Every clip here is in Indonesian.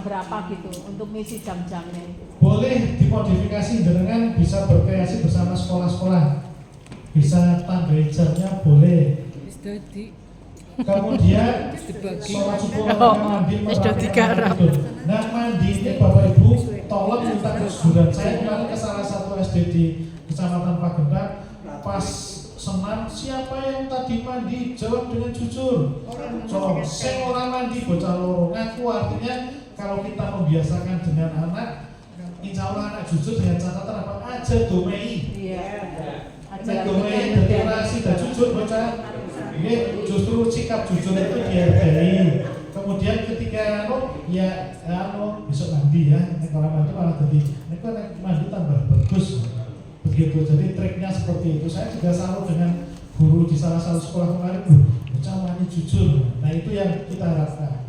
berapa gitu untuk ngisi jam-jamnya itu? Boleh dimodifikasi dengan bisa berkreasi bersama sekolah-sekolah, bisa tambahin jamnya boleh. Kemudian sholat subuh mandi nah mandi ini Bapak Ibu tolong minta kejujuran. Saya kemarin ke salah satu SD di Kecamatan Pagendang, pas senam siapa yang tadi mandi jawab dengan jujur. Coba saya orang mandi bocah loro ngaku, artinya kalau kita membiasakan dengan anak, insya Allah anak jujur dengan catatan apa aja domei. Aja domei deklarasi dan jujur bocah. Ini justru sikap jujur itu dihargai. Kemudian ketika besok mandi ya, kalau mandi malah tadi, mandi tambah bagus. Begitu, jadi triknya seperti itu. Saya juga selalu dengan guru di salah satu sekolah kemarin, bocah mandi jujur. Nah itu yang kita harapkan.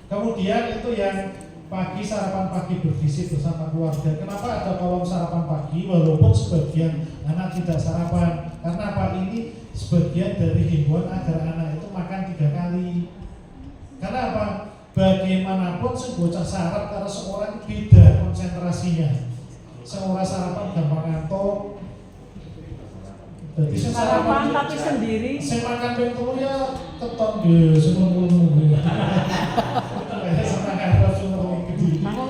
Kemudian itu yang pagi, sarapan pagi bergizi bersama keluarga. Kenapa ada kolom sarapan pagi walaupun sebagian anak tidak sarapan? Karena apa? Ini sebagian dari himbauan agar anak itu makan 3 kali. Karena apa? Bagaimanapun bocah sarap karena seorang beda konsentrasinya. Seorang sarapan gampang ngantuk. Jadi sarapan tapi sendiri. Saya makan pentol ya keton gitu, semua.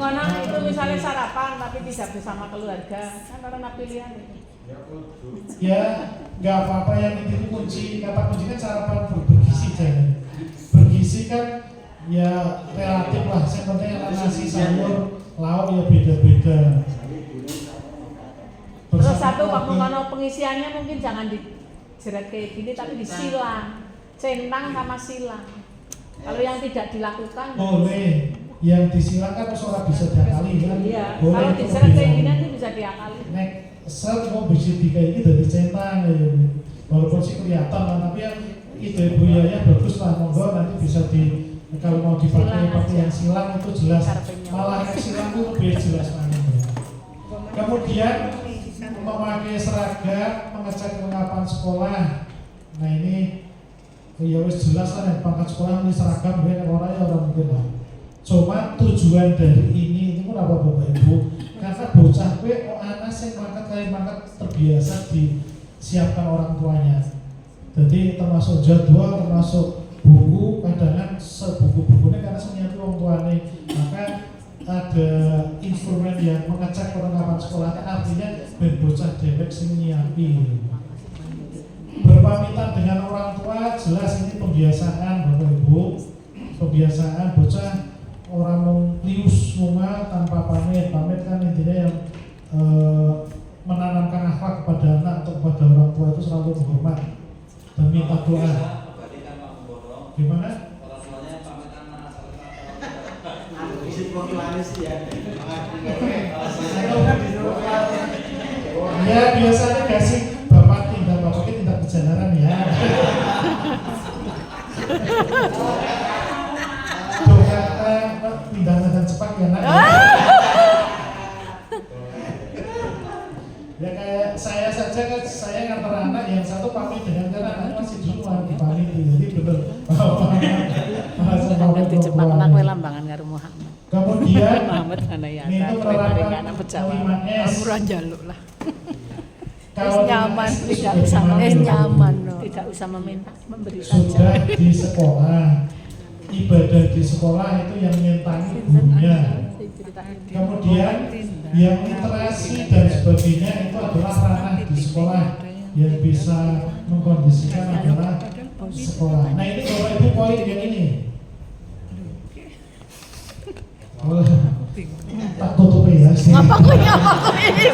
Ngono itu misalnya sarapan tapi tidak bersama keluarga, kan karena pilihan itu. Ya, nggak apa-apa, yang itu kunci. Kata kunci kan sarapan bergizi jangan. Bergizi kan ya relatif lah. Yang penting nasi, sayur, lauk ya beda-beda. Terus satu kalau pengisiannya mungkin jangan dijerat kayak gini tapi disilang, centang sama silang. Kalau yang tidak dilakukan boleh. Yang disilakan seorang bisa diakali kan? Iya. Kalau dijerat kayak gini nanti bisa diakali. Set mau bisa kayak gitu dicentang ya. Walaupun sih kelihatan lah, tapi yang ide buyanya bagus lah, monggo nanti bisa kalau mau dipakai yang silang itu jelas. Malah yang silang itu lebih jelas banget. Kemudian memakai seragam, mengecek kelengkapan sekolah. Nah ini ya wis jelas lah yang pangkat sekolah ini seragam ya orang mungkin lah. Cuma tujuan dari ini pun apa Bapak Ibu? Karena bocah anak sing mangkat terbiasa disiapkan orang tuanya. Jadi termasuk jadwal, termasuk buku, kadang-kadang sebuku-bukunya karena senyiapin orang tuanya. Maka ada instrumen yang mengecek perlengkapan sekolah, artinya ben bocah dewek sing nyiapin. Berpamitan dengan orang tua jelas ini pembiasaan Bapak Ibu. Pembiasaan bocah orang mau lius rumah tanpa pamit kan intinya yang menanamkan akhlak kepada anak atau kepada orang tua itu selalu menghormat dan minta doa. Gimana? Ya biasanya kasih bapak tindak kejalanan ya. Tindakan cepat ya nak. Ya kayak saya saja kan, saya ngantar anak yang satu pamit dengan karena anaknya masih di luar dipamit, jadi betul. Di Jepang nak lambangan karo Muhammad. Kemudian Muhammad Hanayata itu menerapkan anak pejawa. 5S. Amuran jaluk lah. Kalau nyaman, tidak usah nyaman, tidak usah memberi sudah di sekolah. Ibadah di sekolah itu yang menyentangi gurunya. Kemudian yang literasi dan sebagainya itu adalah ranah di sekolah. Yang bisa mengkondisikan adalah sekolah. Nah ini Bapak Ibu poin yang ini. Tak tutup ya. Ngapa kok nyapa ini?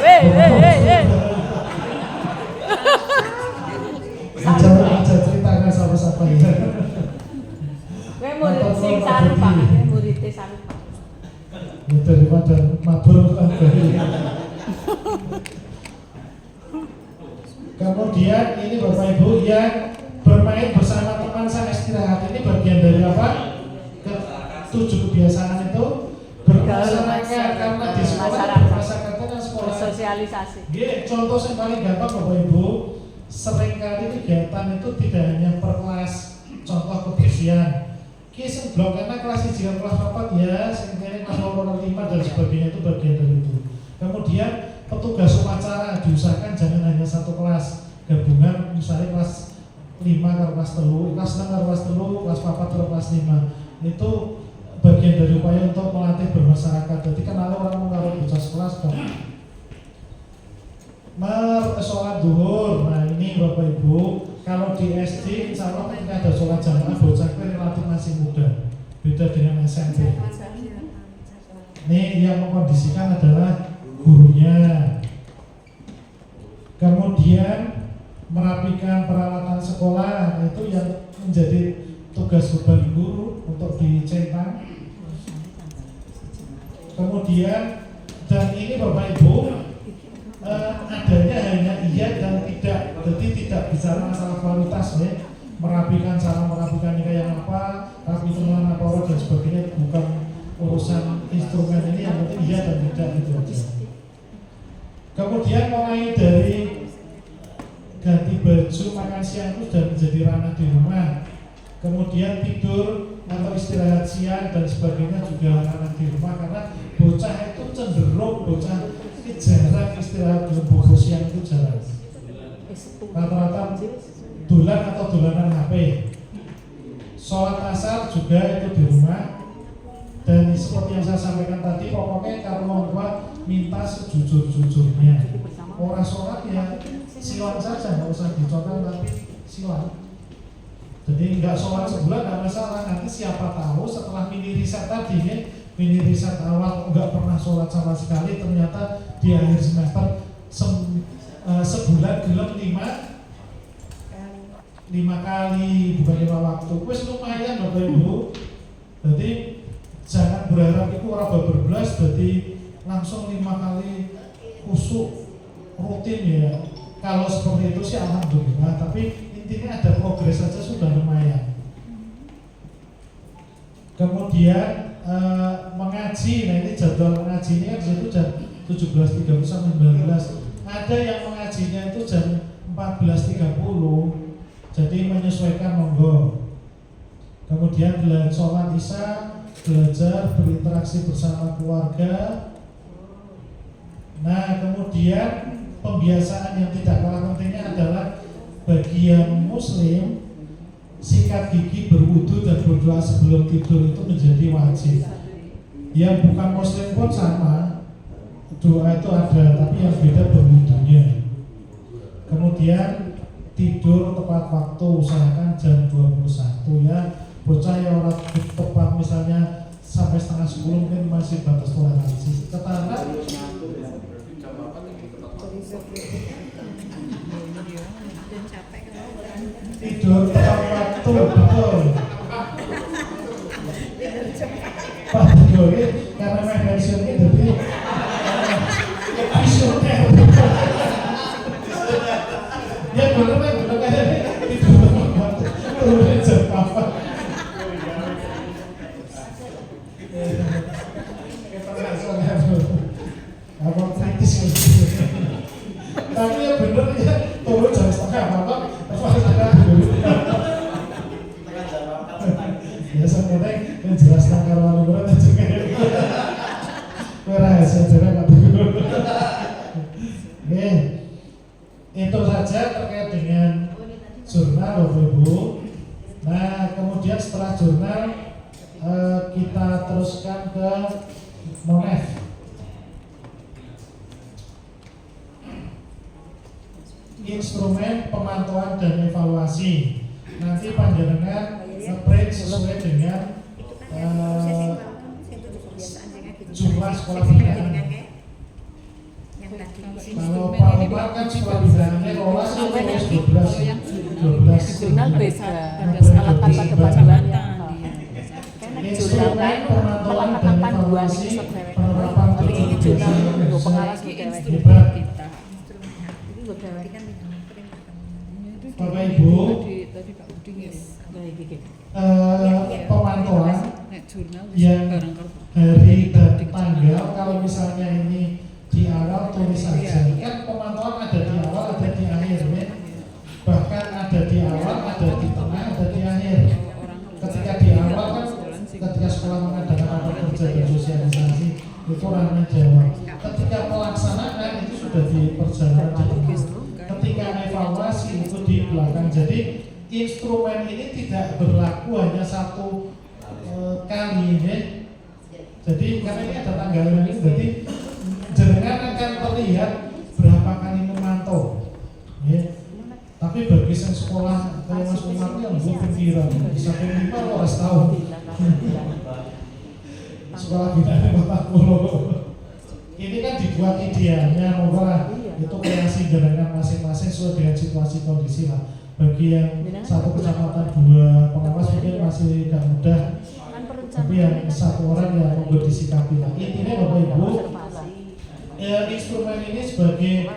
Aja ceritakan sama-sama ya. Gue murid sing sarupa, murid sarupa. Daripada mabur Kemudian ini Bapak Ibu yang bermain bersama teman saat istirahat ini bagian dari apa? 7 kebiasaan itu bermasyarakat, karena di sekolah bermasyarakatnya sekolah sosialisasi. Contoh yang paling gampang Bapak Ibu, seringkali kegiatan itu tidak hanya per kelas. Contoh kebersihan. Ki sing blok karena kelas 1 kelas 4 ya, sing kene kelas 8 sebagainya itu bagian dari itu. Kemudian petugas upacara diusahakan jangan hanya satu kelas, gabungan misalnya kelas 5 karo kelas 3, kelas 6 karo kelas 3, kelas 4 karo kelas 5. Itu bagian dari upaya untuk melatih bermasyarakat. Jadi kenal orang karo bocah sekelas dong. Sholat duhur. Nah ini Bapak Ibu, kalau di SD insya Allah ketika ada sholat jamaah bocah itu relatif masih muda, beda dengan SMP. Ini yang mengkondisikan adalah gurunya. Kemudian merapikan peralatan sekolah itu yang menjadi tugas beban guru untuk dicentang. Kemudian dan ini Bapak Ibu adanya hanya iya dan tidak, jadi tidak bicara masalah kualitas ya. Merapikan cara merapikannya kayak apa, rapi teman apa dan sebagainya, bukan urusan instrumen ini, yang penting iya dan tidak gitu aja. Kemudian mulai dari ganti baju, makan siang itu sudah menjadi ranah di rumah. Kemudian tidur atau istirahat siang dan sebagainya juga ranah di rumah, karena bocah itu cenderung jarang istirahat dalam bobo siang itu jarang. Rata-rata dolan atau dolanan HP. Sholat asar juga itu di rumah. Dan seperti yang saya sampaikan tadi, pokoknya kalau mau buat minta sejujur-jujurnya. Orang sholat ya silang saja, nggak usah dicontoh tapi silang. Jadi nggak sholat sebulan nggak masalah. Nanti siapa tahu setelah mini riset tadi nih, mini riset awal nggak pernah sholat sama sekali, ternyata di akhir semester sebulan gelap 5 kali, bukan 5 waktu. Wes lumayan Bapak Ibu. Jadi jangan berharap itu orang berbelas jadi langsung 5 kali kusuk rutin ya. Kalau seperti itu sih alhamdulillah, tapi intinya ada progres saja sudah lumayan. Kemudian mengaji, nah ini jadwal mengajinya di situ jam 17.30 sampai 19. Ada yang mengajinya itu jam 14.30. Jadi menyesuaikan monggo. Kemudian sholat isya, belajar berinteraksi bersama keluarga. Nah kemudian pembiasaan yang tidak kalah pentingnya adalah bagi yang muslim, sikat gigi, berwudu dan berdoa sebelum tidur itu menjadi wajib. Yang bukan muslim pun sama, doa itu ada, tapi yang beda berwudunya. Kemudian tidur tepat waktu, usahakan jam 21 ya. Bocah yang orang tepat misalnya sampai setengah 10 mungkin masih batas toleransi. Ketara tidur tepat waktu, betul. Pak Tidur ini karena mekanisme jadi visioner. Ya benar kayak tidur tepat waktu, turun jam apa? Apa kritis gitu. Tapi ya bener ya turun jam setengah apa? Ya sebenarnya yang jelas tanggal lalu berat juga. Rahasia jarak Pak Guru. Oke, itu saja terkait dengan jurnal Bapak Ibu. Nah kemudian setelah jurnal kita teruskan ke Monef. Instrumen pemantauan dan evaluasi. Nanti panjenengan nge-print sesuai dengan jumlah sekolah binaan. Kalau Pak Umar kan sekolah binaannya kalau sampai 12 jurnal beda, alat tanpa kepanduannya. Instrumen pemantauan dan evaluasi penerapan ini jurnal pengawas hebat. Bapak Ibu, pemantauan yang hari dan tanggal, kalau misalnya ini di awal tulis saja. Kan pemantauan ada di awal, ada di akhir ya. Bahkan ada di awal, ada di tengah, ada di akhir. Ketika di awal kan ketika sekolah mengadakan rapat kerja dan sosialisasi, itu ranah Jawa. Ketika pelaksanaan itu sudah di perjalanan di ketika evaluasi itu di belakang. Jadi instrumen ini tidak berlaku hanya satu kali ya. Jadi karena ini ada tanggalan ini, jadi jenengan akan terlihat berapa kali memantau ya. Tapi bagi yang sekolah kayak Mas Umar yang gue pikiran bisa ke-5 lo harus tahu sekolah bidangnya 40 ini kan dibuat idealnya lah itu kreasi jenengan masing-masing sesuai dengan situasi kondisi lah. Bagi yang satu kecamatan 2 pengawas mungkin masih gak mudah, tapi yang satu orang yang membuat disikapi lah. Intinya Bapak Ibu, instrumen ini sebagai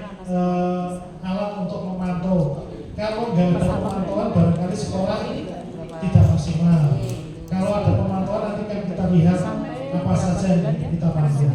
alat untuk memantau. Kalau nggak ada pemantauan barangkali sekolah tidak maksimal. Kalau ada pemantauan nanti kan kita lihat apa saja yang kita pantau.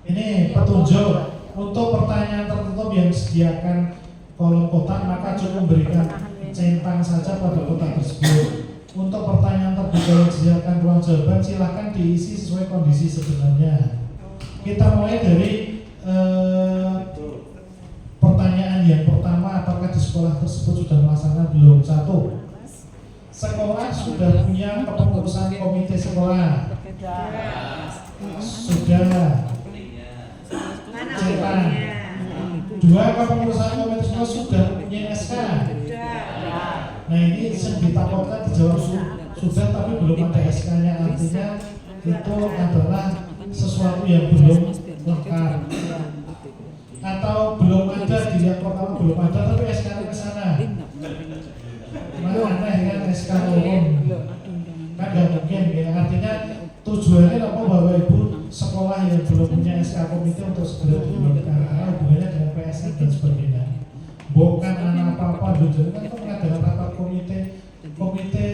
Ini petunjuk untuk pertanyaan tertutup yang disediakan kolom kotak, maka cukup berikan centang saja pada kotak tersebut. Untuk pertanyaan terbuka yang disediakan ruang jawaban silahkan diisi sesuai kondisi sebenarnya. Kita mulai dari pertanyaan yang pertama, apakah di sekolah tersebut sudah melaksanakan belum? 1. Sekolah sudah punya kepengurusan komite sekolah? Sudah. Cetak. 2. Kepengurusan komite sekolah sudah punya SK? Nah ini yang ditakutkan dijawab sudah tapi belum ada SK-nya, artinya itu adalah sesuatu yang belum lengkap atau belum ada, dilihat pertama belum ada tapi SK ke sana. Aneh kan SK turun kan gak mungkin ya. Artinya tujuannya apa Bapak Ibu, sekolah yang belum punya SK komite untuk segera dibuatkan karena hubungannya dengan PSN dan sebagainya. Bukan anak apa-apa dulu kan mengadakan rapat komite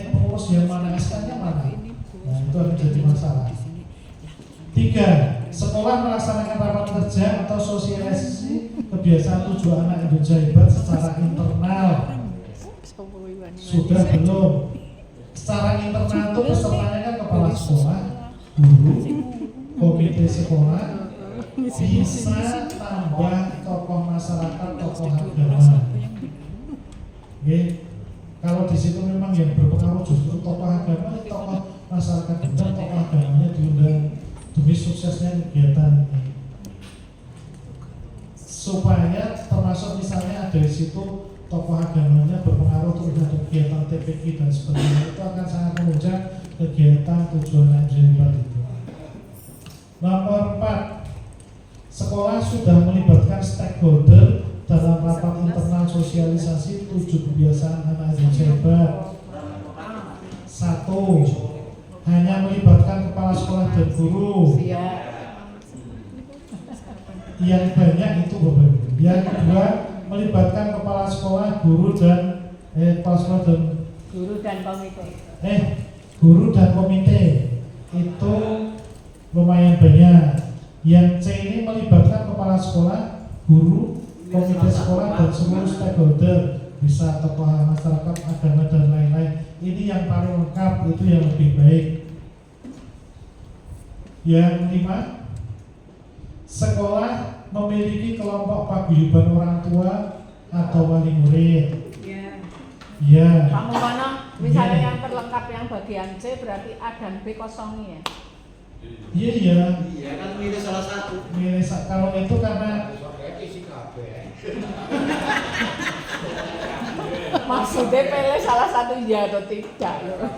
pengurus yang mana SK-nya mana. Nah itu akan jadi masalah. 3. Sekolah melaksanakan rapat kerja atau sosialisasi kebiasaan tujuan anak Indonesia hebat secara internal? Sudah belum? Secara internal itu pesertanya kan kepala sekolah, guru, komite sekolah, bisa tambah tokoh masyarakat, tokoh agama. Oke. Kalau di situ memang yang berpengaruh justru tokoh agama, tokoh masyarakat dan tokoh agamanya diundang demi suksesnya kegiatan ini. Supaya termasuk misalnya ada di situ tokoh agamanya berpengaruh terhadap kegiatan TPQ dan sebagainya, itu akan sangat menunjang kegiatan tujuan hebat itu. Nomor 4, sekolah sudah melibatkan stakeholder dalam rapat internal sosialisasi 7 kebiasaan anak Indonesia hebat. 1. Hanya melibatkan kepala sekolah dan guru. Yang banyak itu Bapak Ibu. Yang kedua, melibatkan kepala sekolah, guru dan komite. Itu lumayan banyak. Yang C ini melibatkan kepala sekolah, guru, komite sekolah dan seluruh stakeholder, bisa tokoh masyarakat, agama dan lain-lain. Ini yang paling lengkap, itu yang lebih baik. Yang 5, sekolah memiliki kelompok paguyuban orang tua atau wali murid. Ya. Kamu mana? Misalnya yang terlengkap yang bagian C berarti A dan B kosongnya. Iya. Iya kan milih salah satu. Kalau itu karena maksudnya pilih salah satu ya atau tidak loh.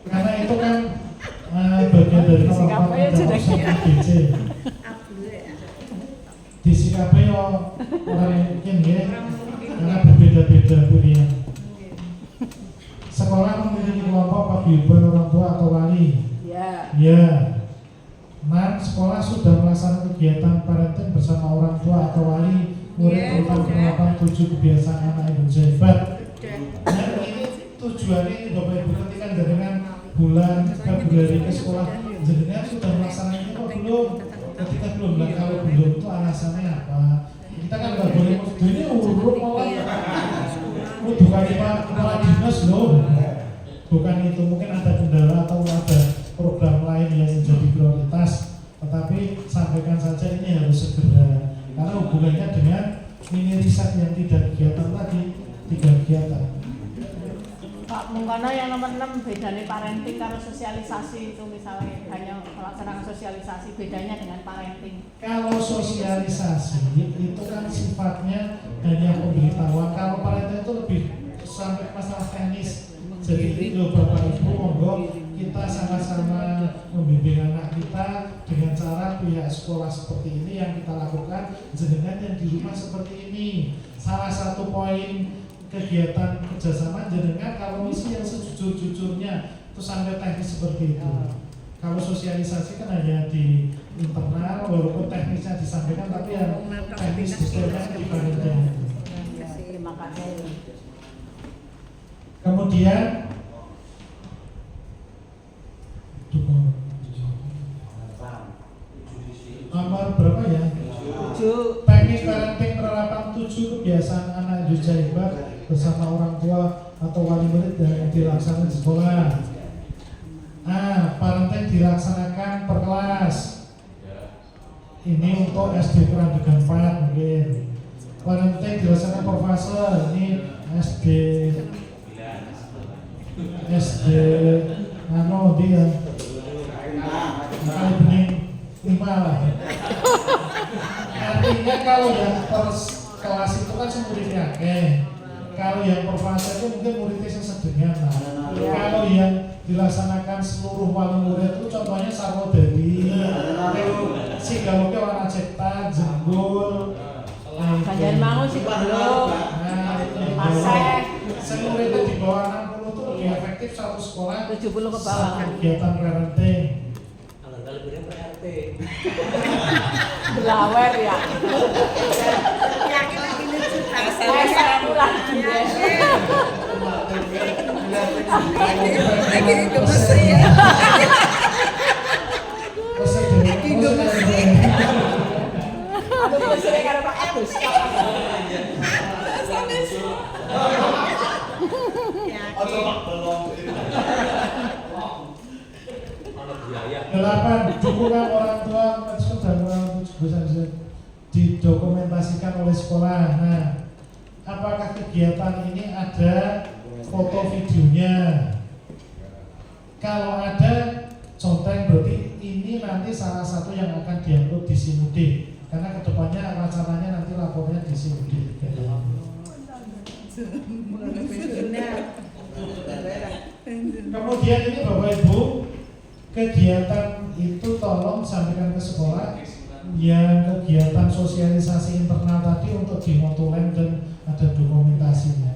Karena itu kan bagian dari kelompok BC. Di sikape orang mungkin ya, karena berbeda-beda pilihan. Sekolah memiliki kelompok paguyuban orang tua atau wali. Ya. 6. Sekolah sudah melaksanakan kegiatan parenting bersama orang tua atau wali murid tentang penerapan 7 kebiasaan anak Indonesia hebat. Dan ini tujuannya Bapak Ibu ketika dengan bulan Februari ke sekolah, jenengan sudah melaksanakan itu atau belum? Ketika belum, dan kalau belum itu alasannya apa? Kita kan nggak boleh ini urut malah bukan kepala dinas loh. bukan itu, mungkin ada kendala atau ada program lain yang menjadi prioritas, tetapi sampaikan saja ini harus segera karena hubungannya dengan mini riset yang tidak kegiatan tadi, 3 kegiatan. Pak Mungkono yang nomor 6 bedanya parenting karo sosialisasi itu misalnya hanya melaksanakan sosialisasi, bedanya dengan parenting. Kalau sosialisasi itu kan sifatnya hanya pemberitahuan, kalau parenting itu lebih sampai masalah teknis. Jadi itu Bapak Ibu monggo kita sama-sama membimbing anak kita dengan cara pihak sekolah seperti ini yang kita lakukan, jenengan yang di rumah seperti ini. Salah satu poin kegiatan kerjasama jenengan kalau misi yang sejujur-jujurnya itu sampai teknis seperti itu. Kalau sosialisasi kan hanya di internal, walaupun teknisnya disampaikan tapi yang teknis detailnya dibandingkan. Terima kasih. Kemudian nomor berapa ya? 7. Teknik parenting penerapan 7 kebiasaan anak Indonesia hebat bersama orang tua atau wali murid yang dilaksanakan di sekolah. Parenting dilaksanakan per kelas. Ini untuk SD kurang 4 mungkin. Parenting dilaksanakan per fase. Ini SD dia kali bening 5 lah. Artinya kalau yang per kelas itu kan muridnya kalau yang per fase itu mungkin muridnya sedengan lah. Kalau yang dilaksanakan seluruh wali murid itu contohnya Sarwodadi, Sigaloke warna cipta, Jenggul, Banjarmangun sih belum. Masek. Muridnya di bawah 60 itu lebih efektif satu sekolah 70 ke bawah. Kegiatan parenting. Kalau lebih PRT. Belawer ya. Saya pulang. Aduh, mesra karo Pak Agus. Delapan, dukungan orang tua dan orang tua didokumentasikan oleh sekolah. Nah, apakah kegiatan ini ada foto videonya? Kalau ada, contoh berarti ini nanti salah satu yang akan diupload di Simudik. Karena kedepannya rencananya nanti lapornya di Simudik. Kemudian ini Bapak Ibu, kegiatan itu tolong sampaikan ke sekolah. Yang kegiatan sosialisasi internal tadi untuk dinotulen dan ada dokumentasinya.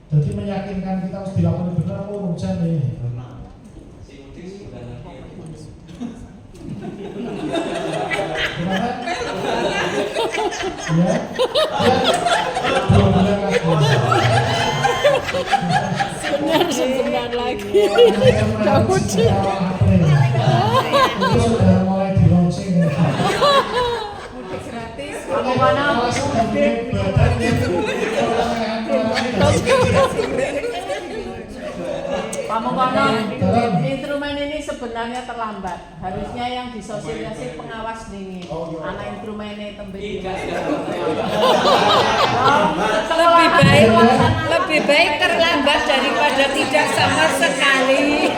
Jadi meyakinkan kita harus dilakukan benar, hujan nih. Gimana? Ya, 2 bulan lagi. Sebentar lagi. Itu sudah mulai di launching. Pak Mungkono, instrumen ini sebenarnya terlambat. Harusnya yang disosialisasi pengawas nih. Anak instrumennya tembik. Lebih baik terlambat daripada tidak sama sekali.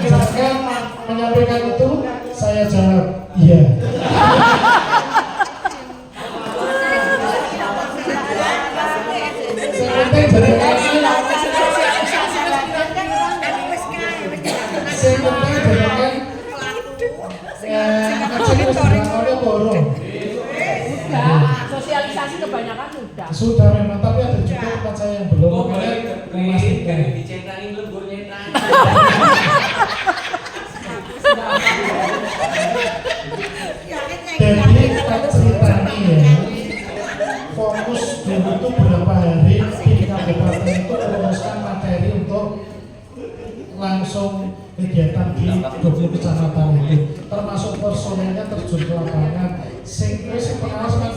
Saya menyampaikan itu, saya jawab iya. Sosialisasi kebanyakan sudah. Sudah memang, tapi ada juga tempat saya yang belum. Memastikan. Dicentangin lembur nyentang. Jadi ceritanya ya, fokus dulu itu berapa hari di kabupaten itu merumuskan materi untuk langsung kegiatan di 20 kecamatan itu, termasuk personelnya terjun ke lapangan.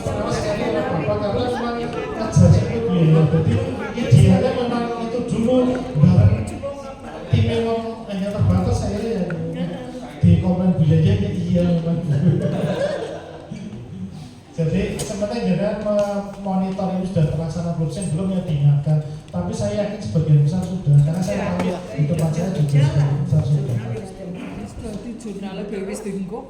pengawas kali apa karena memang ngajarnya itu biaya. Jadi idealnya memang itu dulu bareng tim yang hanya terbatas saya ya di komen budaya iya memang. Jadi sebenarnya jangan memonitor ini sudah terlaksana belum ya diingatkan. Tapi saya yakin sebagian besar sudah, karena saya tahu di tempat saya juga sebagian besar sudah. Jurnalnya wis dengkok.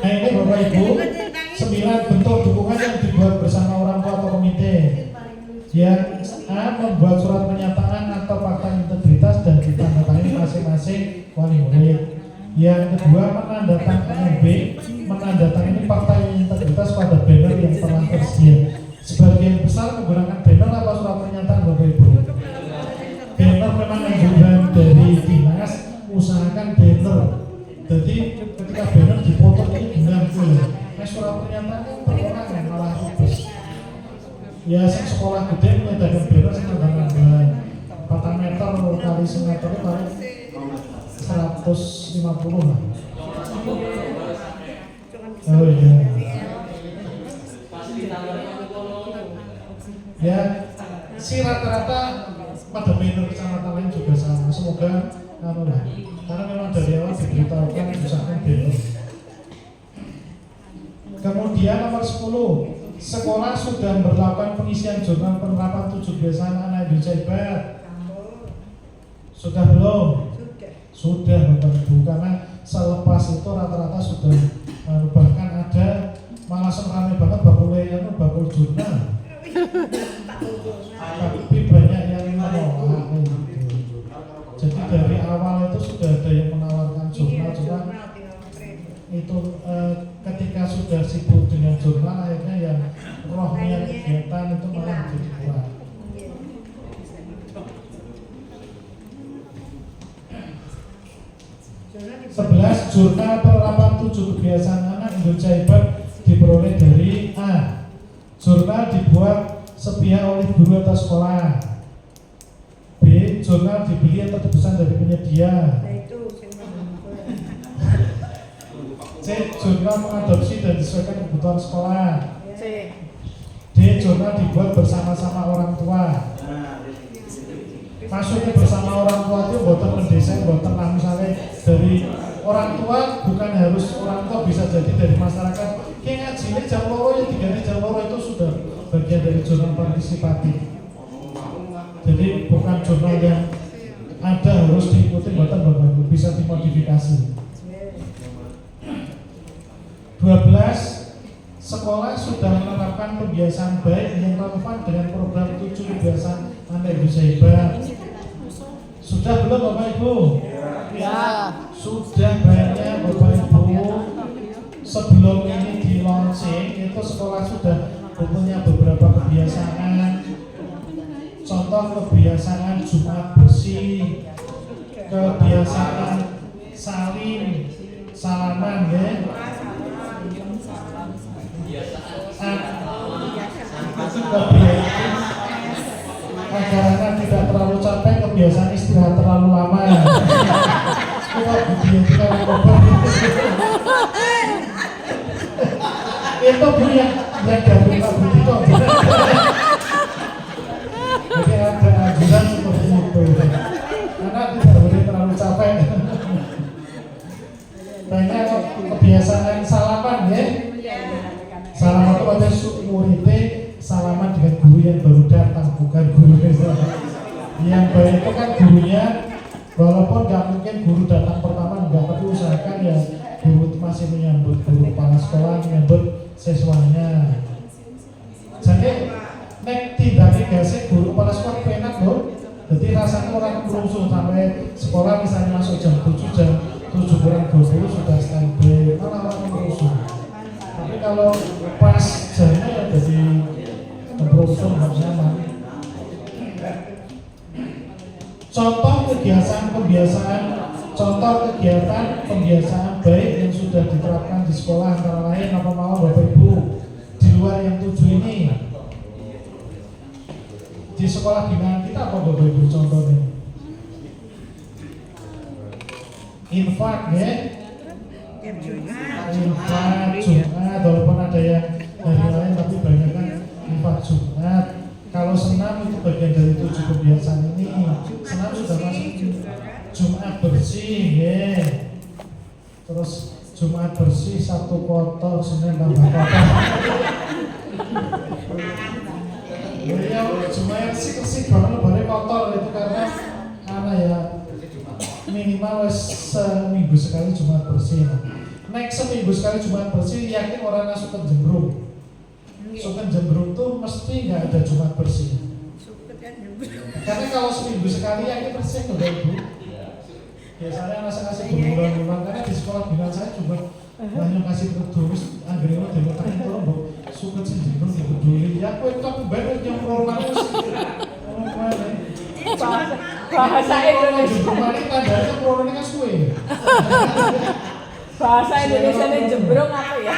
Nah ini Bapak Ibu, 9 bentuk dukungan yang dibuat bersama orang tua atau komite. Yang A, membuat surat pernyataan atau fakta integritas dan ditandatangani masing-masing wali murid. Yang kedua, menandatangani B, menandatangani fakta integritas pada banner yang telah tersedia. Sebagian besar menggunakan banner atau surat pernyataan Bapak Ibu. Banner memang anjuran dari dinas, usahakan banner. Jadi ketika banner dipotong ini benar tuh. Surat pernyataan berorangan malah ribet. Ya sekolah gede menyediakan banner sekitar 4 meter kali semeter paling 150 lah. Oh iya. Ya, si rata-rata pada banner kecamatan lain juga sama. Semoga lah. Karena memang dari awal diberitahukan usahakan banner. Kemudian nomor 10, sekolah sudah melakukan pengisian jurnal penerapan 7 kebiasaan anak Indonesia Hebat. Sudah belum? Sudah Bapak Ibu, karena selepas itu rata-rata sudah bahkan ada malah ramai banget bakul jurnal. Tapi banyak yang menolak. Jadi dari awal itu sudah ada yang menawarkan jurnal, cuma itu ketika sudah sibuk dengan jurnal akhirnya yang rohnya kegiatan itu malah jadi kurang. Jurnal penerapan 7 kebiasaan anak Indonesia Hebat diperoleh dari A. Jurnal dibuat sepihak oleh guru atau sekolah. B. Jurnal dibeli atau dipesan dari penyedia. C. Jurnal mengadopsi dan disesuaikan kebutuhan sekolah. D. Jurnal dibuat bersama-sama orang tua. Maksudnya bersama orang tua itu buatan mendesain, buatan misalnya dari orang tua, bukan harus orang tua, bisa jadi dari masyarakat. Kayak ngaji ini jam loro ya 3 jam loro itu sudah bagian dari jurnal partisipatif. Jadi bukan jurnal yang ada harus diikuti buatan Bapak Ibu, bisa dimodifikasi. 12. Sekolah sudah menerapkan kebiasaan baik yang relevan dengan program 7 kebiasaan anak Indonesia Hebat. Sudah belum Bapak Ibu? Ya. Sudah banyak Bapak Ibu. Sebelum ini di launching itu sekolah sudah punya beberapa kebiasaan. Contoh kebiasaan Jumat bersih, kebiasaan salim, salaman ya. Kebiasaan agar tidak terlalu capek, kebiasaan istirahat terlalu lama. Itu Bu yang dari Pak Budito. Jadi ada anjuran seperti itu. Karena tidak boleh terlalu capek. Banyak kebiasaan salaman ya. Salaman itu ada muridnya salaman dengan guru yang baru datang, bukan guru yang baik itu kan gurunya, walaupun nggak mungkin guru datang pertama nggak, tapi usahakan ya guru masih menyambut, guru kepala sekolah menyambut siswanya. Jadi nek tidak dikasih guru kepala sekolah penak loh. Jadi rasanya orang kerusuh sampai sekolah misalnya masuk jam 7 jam 7:20 sudah standby, malah orang kerusuh. Tapi kalau pas jamnya ya jadi kerusuh nggak nyaman. Contoh kegiatan pembiasaan baik yang sudah diterapkan di sekolah antara lain apa mau Bapak Ibu di luar yang 7 ini. Di sekolah binaan kita apa Bapak Ibu contohnya? Infak ya. Infak Jumat, walaupun ada yang dari lain tapi banyak kan infak Jumat. senam sudah masuk. Jumat bersih, ya. Terus Jumat bersih, Sabtu kotor, Senin tambah kotor. Ya, Jumat bersih banget, boleh kotor itu karena ya minimal seminggu sekali Jumat bersih. Next seminggu sekali Jumat bersih, yakin orang suka jembrung. Suka jembrung tuh mesti nggak ada Jumat bersih. Karena kalau seminggu sekali yakin bersih nggak Ibu. Biasanya ngasih berbulan-bulan karena di sekolah bilang saya juga banyak kasih terus akhirnya dia tekan turun suka sih jembrung dipeduli. Ya aku itu bener yang normal sih. Bahasa Indonesia. Kemarin tandanya corona kan suwe. Bahasa Indonesia ini jembrung apa ya?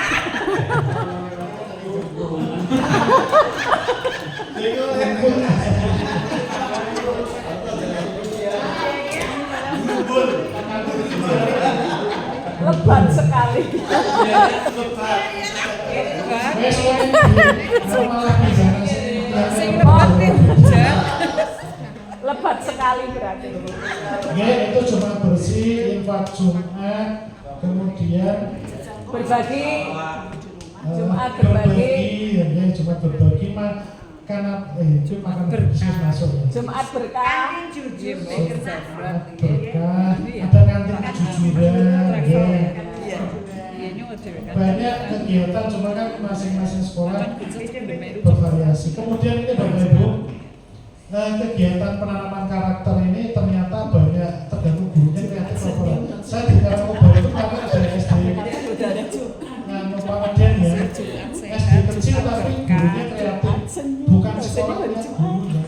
Lebat sekali. Lebat sekali berarti. Ya itu Jumat bersih, infak Jumat, kemudian berbagi. Jumat berbagi. Ya Jumat berbagi karena itu makan bersih masuk. Jumat berkah. Jumat berkah. Ada kantin kejujuran. Ya. Banyak kegiatan, cuma kan masing-masing sekolah bervariasi. Kemudian ini Bapak Ibu, kegiatan penanaman karakter ini ternyata banyak tergantung gurunya kreatif apa. Saya di Karangkobar itu kami ada SD. Pak Adian ya, SD kecil tapi gurunya kreatif, bukan sekolahnya gurunya.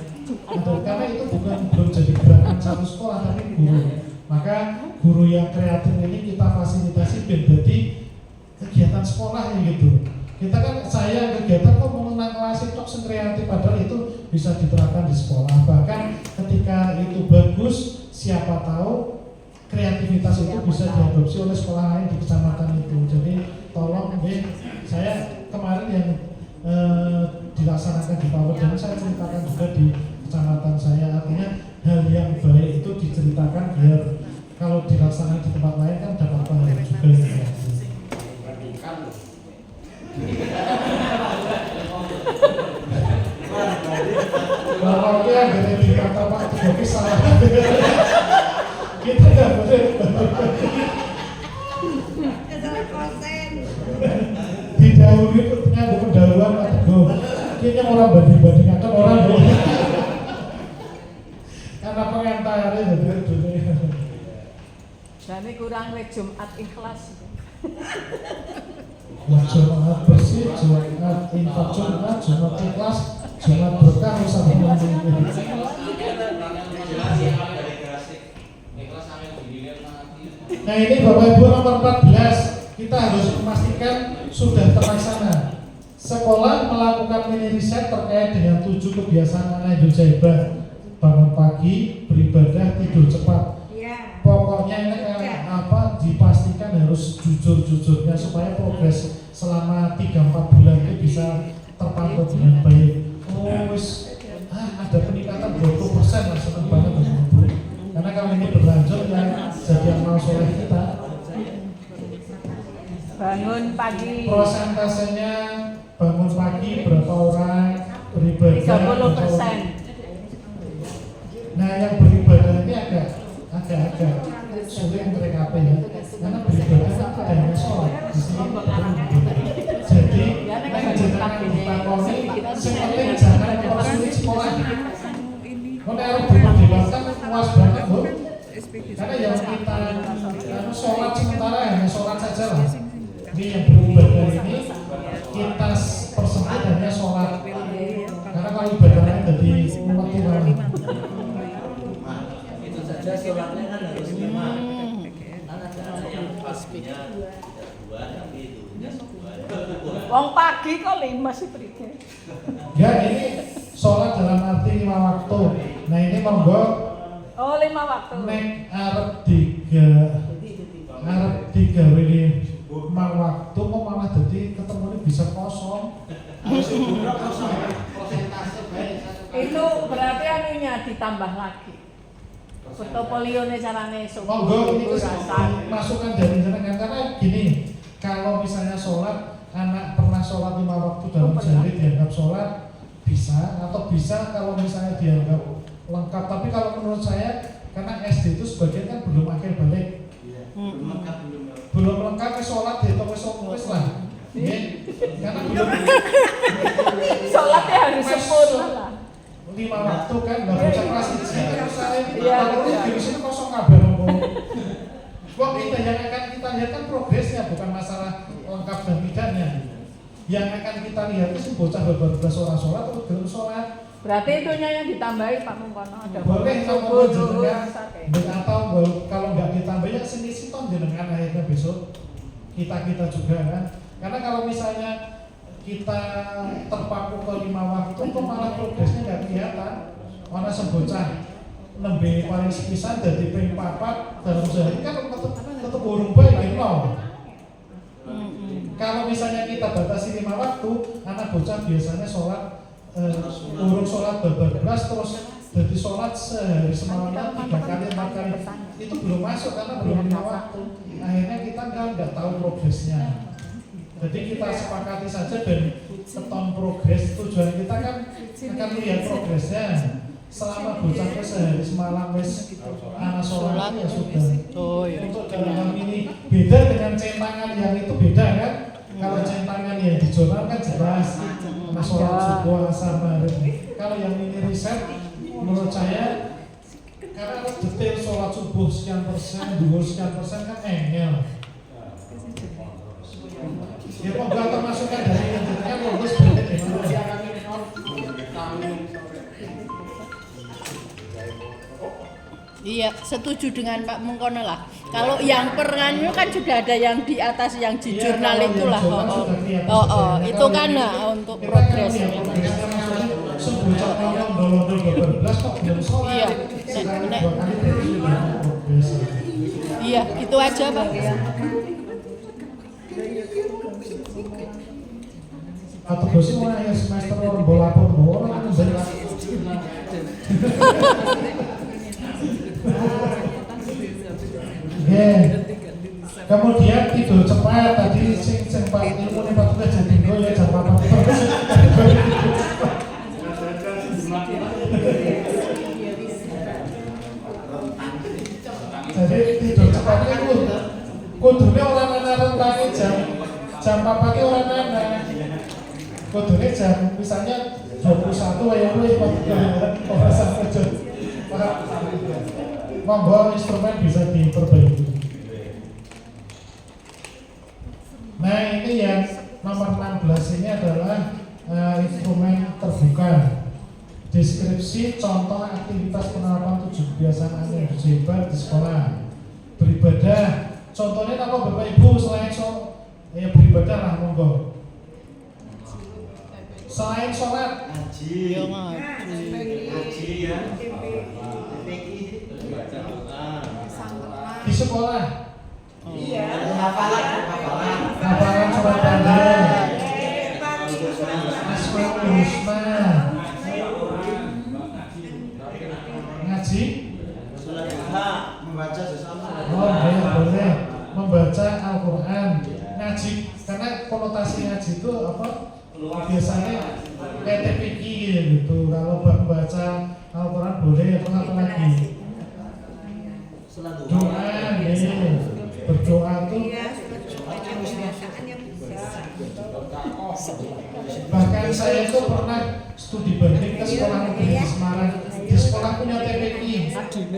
Karena itu belum jadi gerakan satu sekolah tapi guru. Maka guru yang kreatif ini kita fasilitasi jadi kegiatan sekolahnya gitu. Kita kan saya kegiatan kok mengenang kelas itu kreatif padahal itu bisa diterapkan di sekolah. Bahkan ketika itu bagus, siapa tahu kreativitas itu bisa diadopsi oleh sekolah lain di kecamatan itu. Jadi tolong deh, saya kemarin yang dilaksanakan di Pawedan saya ceritakan juga di kecamatan saya. Artinya hal yang baik itu diceritakan biar kalau dilaksanakan di tempat lain kan dapat pahala juga gitu. Kalau dia ada di kata Pak Jokowi salah. Kita nggak boleh. Didahului ngadu pendahuluan Pak Teguh. Kayaknya orang banding-bandingkan orang loh. Karena pengantarnya jadi dunia. Jadi kurang lek Jumat ikhlas. Jumat bersih, Jumat infak Jumat, Jumat ikhlas, Jumat berkah, usah ngomong. Nah ini Bapak Ibu nomor 14, kita harus memastikan sudah terlaksana. Sekolah melakukan mini riset terkait dengan 7 kebiasaan anak Indonesia hebat. Bangun pagi, beribadah, tidur cepat. Pokoknya ini dipastikan harus jujur-jujurnya supaya progres selama 3-4 bulan itu bisa terpantau dengan baik. Ada peningkatan 20% lah, senang banget Bu. Karena kalau ini berlanjut yang jadi amal soleh kita. Bangun pagi. Prosentasenya bangun pagi berapa orang, beribadah 30%. Nah yang beribadah ini agak sulit mereka ya, karena beribadah hanya sholat di sini. Jadi jangan ditakoni, sepenting jangan mempersulit sekolah. Kalau harus diperdebatkan puas banget Bu, karena yang kita sholat sementara hanya sholat saja lah. Ini yang beribadah ini kita persempit hanya sholat, karena kalau ibadah lain jadi waktu Itu saja sholatnya kan harus 5. Kan ada yang pastinya 2 tapi itunya 2. Wong pagi kok 5 sih Pride. Ya ini sholat dalam arti 5 waktu. Nah ini monggo. Oh 5 waktu. Nek arep digawe 5 waktu kok malah jadi ketemunya bisa kosong. Itu berarti anunya ditambah lagi. portofolio nih carane Monggo ini rasa. masukan dari jenengan karena gini, kalau misalnya sholat anak pernah sholat 5 waktu dalam sehari dianggap sholat bisa atau bisa kalau misalnya dianggap lengkap. Tapi kalau menurut saya karena SD itu sebagian kan belum akhir balik, belum lengkap sholat dihitung wis lah. Karena belum Sholatnya harus sempurna lah. 5 waktu kan nggak bisa kelas 1 kan misalnya Iya, kalau iya. di sini kosong kabel wah kita yang akan kita lihat kan progresnya, bukan masalah lengkap dan tidaknya. Yang akan kita lihat itu bocah beberapa orang sholat atau belum sholat. Berarti itunya yang ditambahi Pak Mungkono ada Boleh subuh, kalau zuhur, jenengan asar kayak. dan atau kalau nggak ditambahin sini siton jenengan akhirnya besok kita juga kan. Karena kalau misalnya kita terpaku ke 5 waktu kok malah progresnya nggak kelihatan. Mana sebocah nembe paling sepisan dari ping 4 dalam sehari kan tetap burung baik loh. Kalau misalnya kita batasi 5 waktu, anak bocah biasanya sholat urung sholat bablas terus jadi sholat sehari semalam 3 kali 4 kali itu belum masuk karena belum 5 waktu. Akhirnya kita kan nggak tahu progresnya. Jadi kita sepakati saja dan seton progres, tujuan kita kan akan lihat progresnya. Selama bocah sehari semalam wis anak sholat ya sudah. Oh iya. Untuk dalam ini beda dengan centangan yang itu beda kan. Kalau centangan yang di jurnal kan jelas sholat subuh asar maghrib. Kalau yang ini riset menurut saya karena harus detail sholat subuh sekian persen, duhur sekian persen kan engel. Ya kok gak termasukkan dari yang kan lulus berarti gimana? Iya, setuju dengan Pak Mungkono lah. Kalau yang perannya kan sudah ada yang di atas yang di jurnal itulah. Itu kan untuk progresnya. Sebocah orang download beberapa kok belum sholat. Iya. Iya, itu aja Pak. Atau bos mau akhir semester orang bola pun orang kan dari kemudian tidur cepat tadi sing Pak ilmu nih Pak tugas jadi ya jam 8 jadi tidur cepat itu kudune orang rentangnya jam 4 pagi orang nana kudune jam misalnya 21 ya orang sampai jam monggo instrumen bisa diperbaiki. Nah ini yang nomor 16 ini adalah instrumen terbuka. Deskripsi contoh aktivitas penerapan 7 kebiasaan yang bersebar di sekolah. Beribadah, contohnya apa Bapak Ibu selain beribadah lah monggo. Selain sholat, Ngaji ya. di sekolah, hafalan surat pendek, Asmaul Husna, ngaji, Membaca sesama. oh ya boleh, membaca Al-Quran, ngaji, karena konotasi ngaji itu apa? Biasanya kayak TPQ gitu. Kalau membaca Al-Quran boleh, apa lagi? Doa, berdoa tuh. Bahkan saya itu pernah studi banding ke sekolah negeri di Semarang. Di sekolah punya TPQ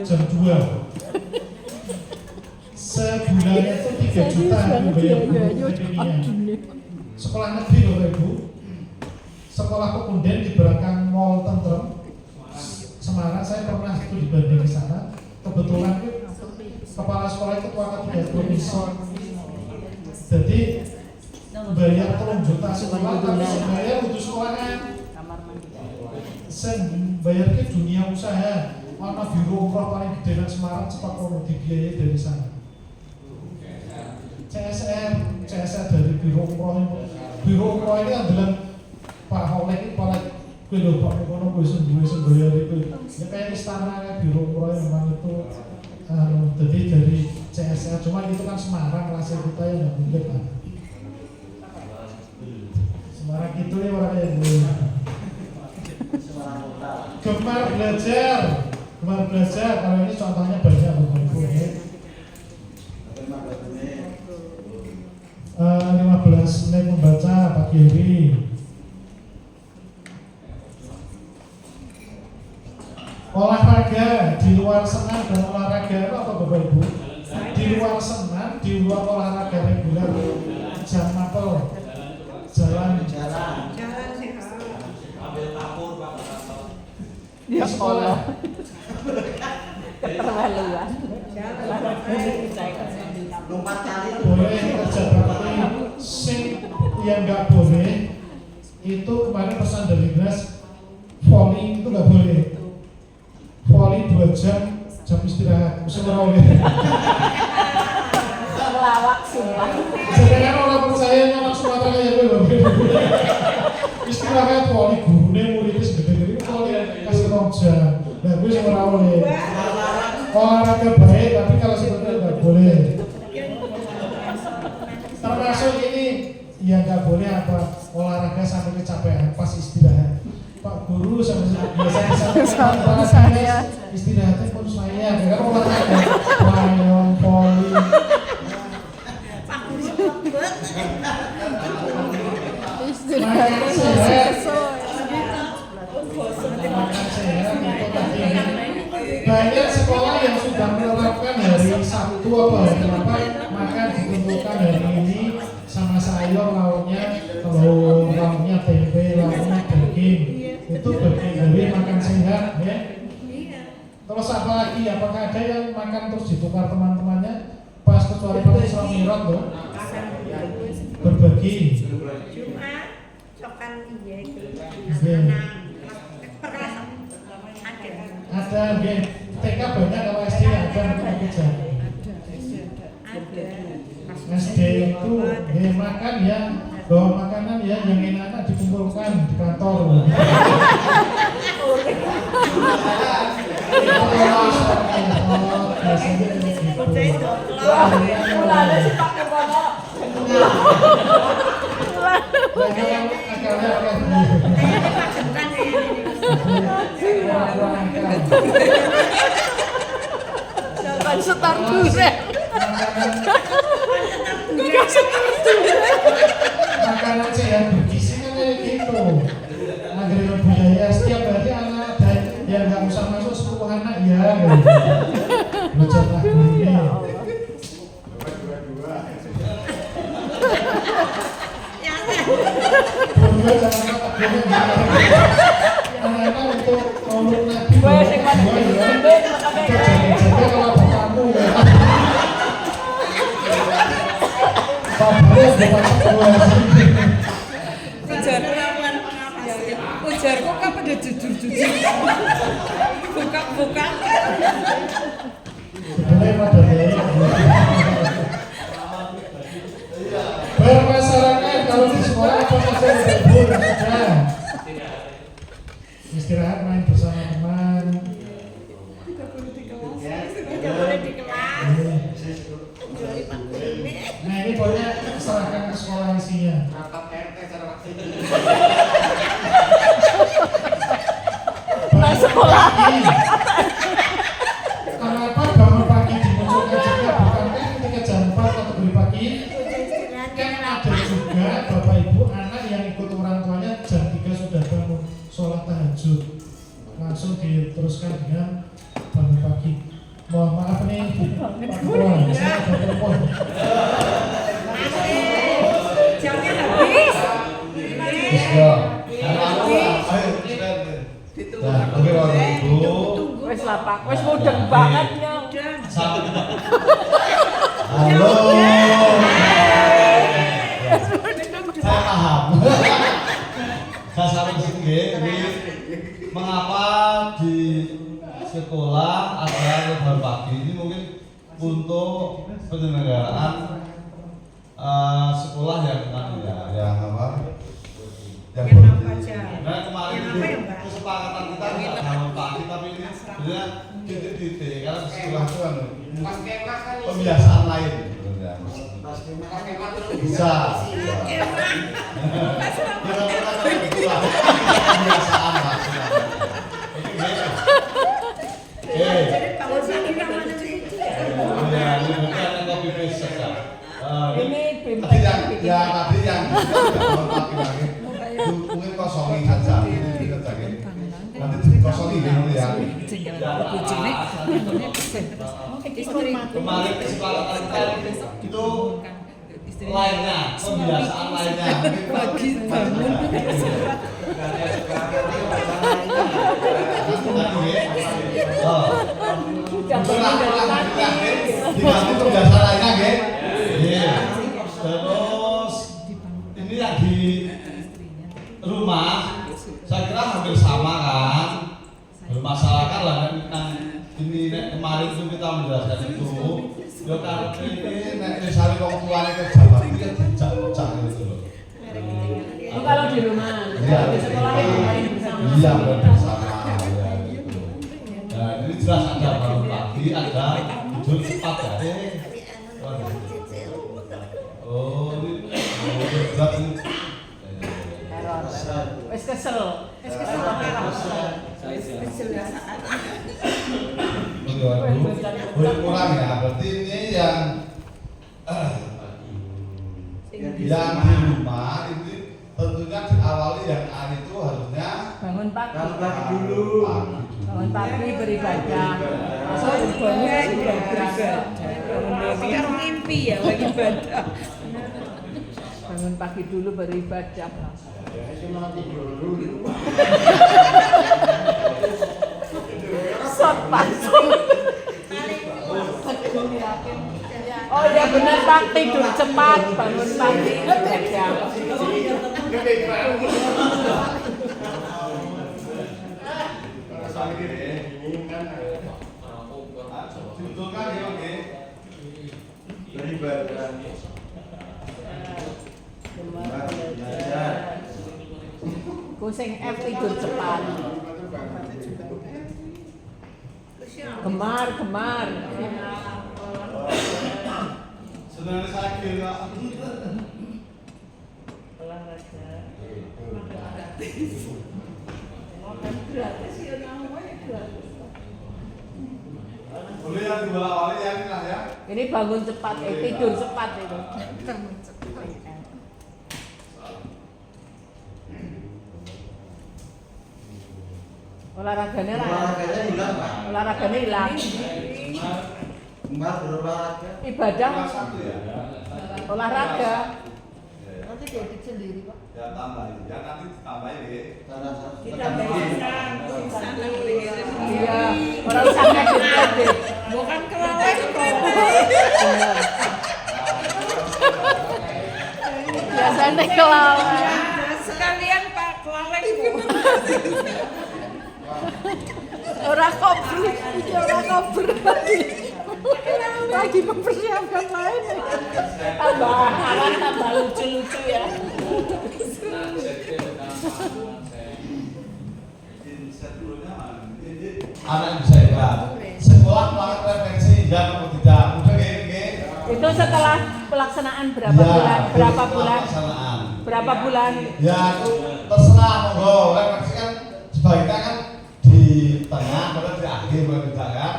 jam 2. Sebulannya itu 3 juta bayar TPQ-nya. Sekolah negeri Bapak Ibu. Sekolah Pekunden di belakang Mall Tentrem Semarang, saya pernah studi banding di sana. Kebetulan kepala sekolah itu ketua ketiga provinsi. Jadi bayar 3 juta sekolah, tapi bayar untuk sekolahan. Bayar ke dunia usaha. Mana biro umroh paling gede dan Semarang cepat kalau dibiayai dari sana. CSR dari biro umroh ini adalah Pak Holek ini Kuwi lho Pak kono kuwi semboyan itu. Ya kayak istana kayak biro pro memang itu jadi dari CSR, cuma itu kan Semarang kelasnya kita ya nggak mungkin kan. Semarang itu nih orang kayak gue. Gemar belajar kalau ini contohnya banyak Bapak Ibu ya. 15 menit membaca pagi hari. Olahraga di luar senam dan olahraga apa Bapak Ibu? Di luar senam, di luar olahraga reguler, jam mapel, jalan sehat. Ambil kapur Pak. Ya Allah. Keterlaluan. Lompat kali boleh kerja bakti. Sing yang nggak boleh itu kemarin pesan dari Gras, volley itu nggak boleh. Volley 2 jam istirahat, semua boleh. Melawak sumpah. Sebenarnya orang percaya orang Sumatera kayak gue istirahat volley gurune muridnya segede-gede volley kasih 2 jam. Nah gue semua boleh. Olahraga baik tapi kalau sebenarnya nggak boleh. Termasuk ini yang nggak boleh apa olahraga sampai kecapean pas istirahat. Pak Guru sama biasanya saya istirahatnya pun saya kan olahraga layong poli. Istirahatnya banyak sekolah yang sudah menerapkan hari Sabtu apa hari apa maka ditentukan hari ini sama sayur lauknya telur lauknya tempe lauknya daging itu bagian dari makan sehat ya. Terus apa lagi apakah ada yang makan terus ditukar teman-temannya pas kecuali pas Isra Mi'raj loh berbagi Jumat cokan iya itu ada TK banyak kalau SD ada kerja SD itu makan ya bawa makanan ya yang enak-enak dikumpulkan di kantor Mulanya sih pakai kono. Jangan setar duren. Makanan sehat bergizi kan kayak gitu. Agresian budaya setiap hari anak dan yang nggak usah masuk 10 anak ya. Belajarlah gurunya. Bunda jangan anak-anak untuk ngomong nabi. Gue sing kan Jaga kalau bapakmu ya. Bapakmu bukan Ujarku kan pada jujur-jujur. Buka-buka. sebenarnya pada bermasyarakat kalau di sekolah apa saja sudah istirahat main bersama teman tidak boleh di kelas. nah ini pokoknya serahkan ke sekolah isinya nah sekolah. kenapa bangun pagi dimunculkan juga bukankah ketika jam 4 atau beri pagi kan ada juga bapak ibu anak yang ikut orang tuanya jam 3 sudah bangun sholat tahajud langsung diteruskan dengan bangun pagi. Mohon maaf nih Pak Ketua, saya ada telepon. Jamnya habis. Nah, oke Bapak Ibu. Wes lah Pak, wes mudeng banget nyong. Halo. Saya paham. Saya sampai di sini ini mengapa di sekolah ada lebaran pagi ini mungkin untuk penyelenggaraan sekolah yang apa? Yang Yang apa aja? Nah kemarin itu kesepakatan kita nggak bangun pagi, tapi ini sebenarnya titik-titik karena di sekolah itu kan pembiasaan lain sebenarnya. Bisa. Pembiasaan lah. Tadi yang mungkin kosongin saja, nanti dikosongin ya. Kemarin kesepakatan kita itu lainnya, pembiasaan lainnya. Pagi bangun. Diganti pembiasaan lainnya, terus ini yang di rumah, saya kira hampir sama kan, bermasalahkan lah kan ini kemarin itu kita menjelaskan itu, ya kan ini misalnya orang tuanya kerja tapi kan dicak-cak gitu loh. Oh, kalau di rumah, Iya, di sekolah yang main bersama. Iya bersama ya gitu. Nah ini jelas ada bangun pagi, ada tidur cepat ya. Oh ini berat ini. Wes kesel. Boleh kurang ya, berarti ini yang di rumah ini tentunya diawali yang A itu harusnya Bangun pagi. dulu. Bangun pagi beribadah. Masuk bangun beribadah. Sekarang mimpi ya lagi ibadah. Bangun pagi dulu beribadah. Sot pasung. Oh ya benar Pak, tidur cepat, bangun pagi beribadah. Dibetulkan ya oke. Beribadah. Kusing F tidur cepat. Gemar. Sebenarnya saya kira boleh yang dibola-balik ya ini lah ya. Ini bangun cepat, tidur cepat itu. Olahraganya Olahraganya hilang, Pak. Olahraganya hilang. Gemar berolahraga. Ibadah olahraga. Nanti diedit sendiri Pak. Ya tambahin, ya nanti ditambahin ya. Kita bisa Iya, orang usah ngedit. bukan kelalen kok. Biasanya kelalen. Sekalian Pak kelalen kok. Orang kober lagi mempersiapkan lain. Tambah lucu-lucu ya. Anak bisa hebat. Sekolah melakukan refleksi ya atau tidak? Udah gini. Itu setelah pelaksanaan berapa Ya, bulan? Berapa setelah bulan? pelaksanaan. Berapa bulan? Ya itu terserah monggo. Refleksi kan sebaiknya kan di tengah atau di akhir bukan tidak kan?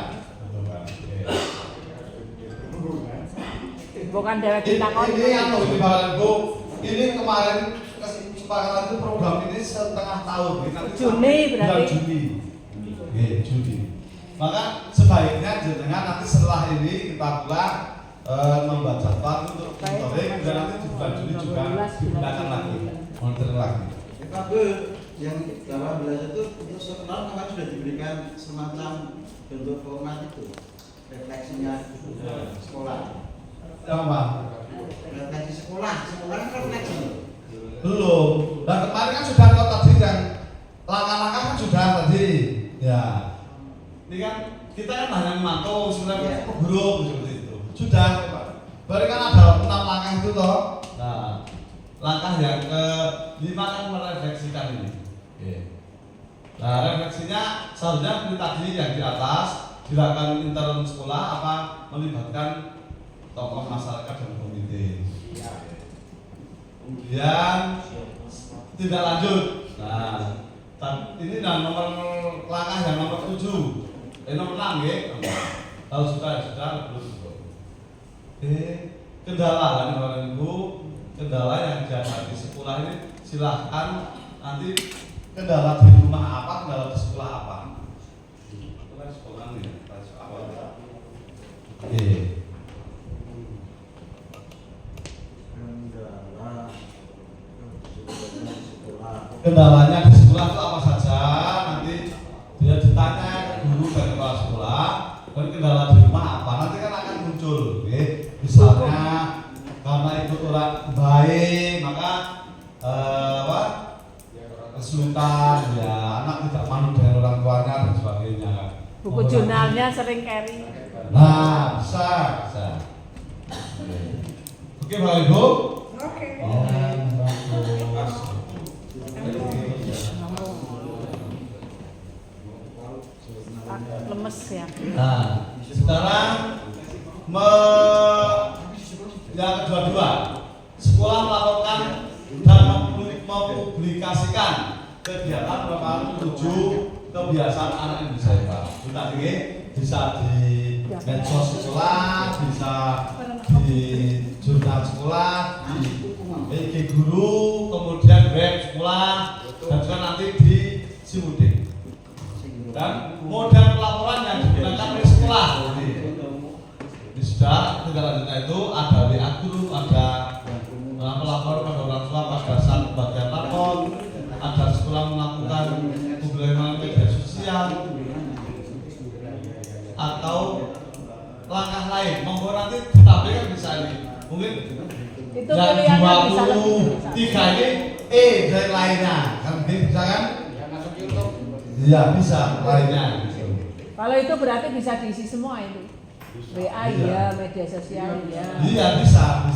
Bukan dari Ini takon. yang mau dibawaku. Ini kemarin kesepakatan itu program ini setengah tahun. Nanti Juni sampai berarti? bulan Juni. Oke, Juni. Maka sebaiknya jenengan nanti setelah ini kita pulang membuat jadwal untuk monitoring dan nanti di bulan Juni juga digunakan lagi, monitoring lagi. Tapi yang 18 itu untuk sekolah kemarin sudah diberikan semacam bentuk format itu refleksinya sekolah. Apa? Refleksi sekolah kan refleksi. Belum. Dan kemarin kan sudah kok tadi yang langkah-langkah kan sudah tadi. Ya. Ini kan kita kan hanya memantau sebenarnya grup seperti itu. Sudah. Baru kan ada 6 langkah itu toh. Nah, langkah yang ke-5 kan merefleksikan ini. Oke. Nah, refleksinya seharusnya seperti tadi yang di atas dilakukan intern sekolah apa melibatkan tokoh masyarakat dan komite. Kemudian tindak lanjut. Nah, ini dan nomor langkah yang nomor 7. Nomor 6 ya. Kalau sudah belum. Kendala kan Bapak Ibu, kendala yang dihadapi sekolah ini silahkan nanti kendala di rumah apa, kendala di sekolah apa. Itu kan sekolah nih, awal. Kendalanya di sekolah itu apa saja, nanti dia ditanya ke guru dan kepala sekolah, dan kendala di rumah apa, nanti kan akan muncul. Misalnya karena ikut orang baik, maka kesulitan, ya anak tidak manut dengan orang tuanya dan sebagainya. Buku jurnalnya sering carry. Nah, bisa. Oke, Bapak Ibu. Oke. Lemes ya. Nah, sekarang yang kedua, sekolah melakukan dan mempublikasikan kegiatan merupakan 7 kebiasaan anak Indonesia Hebat. Kita ini bisa di medsos sekolah, bisa di jurnal sekolah, di IG guru, kemudian web sekolah, dan juga nanti di Simudik. Dan model pelaporan yang digunakan oleh sekolah. Ini sudah tindak lanjutnya itu ada WA guru, ada melapor pada orang tua pada saat bagian lapor, ada sekolah melakukan publikasi media sosial, atau langkah lain. Monggo nanti ditampilkan bisa ini. Mungkin Itu yang pilihannya bisa lebih. 23 ini dari lainnya, kan bisa kan? Iya bisa lainnya. Kalau itu berarti bisa diisi semua itu. WA ya, media sosial ya. Iya bisa.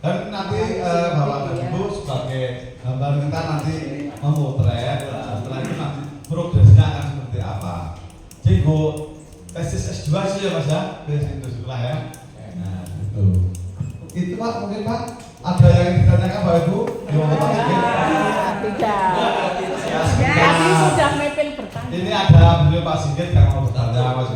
Dan nanti Bapak dan Ibu sebagai gambar kita nanti memotret, setelah itu nanti progresnya akan seperti apa. Jadi Bu, tesis S2 sih ya Mas ya, tesis itu sekolah ya. Nah itu. Itu Pak, mungkin Pak ada yang ditanyakan Bapak Ibu? Tidak. Tadi sudah mepil bertanya. Ini ada beliau Pak Sigit yang mau bertanya Mas.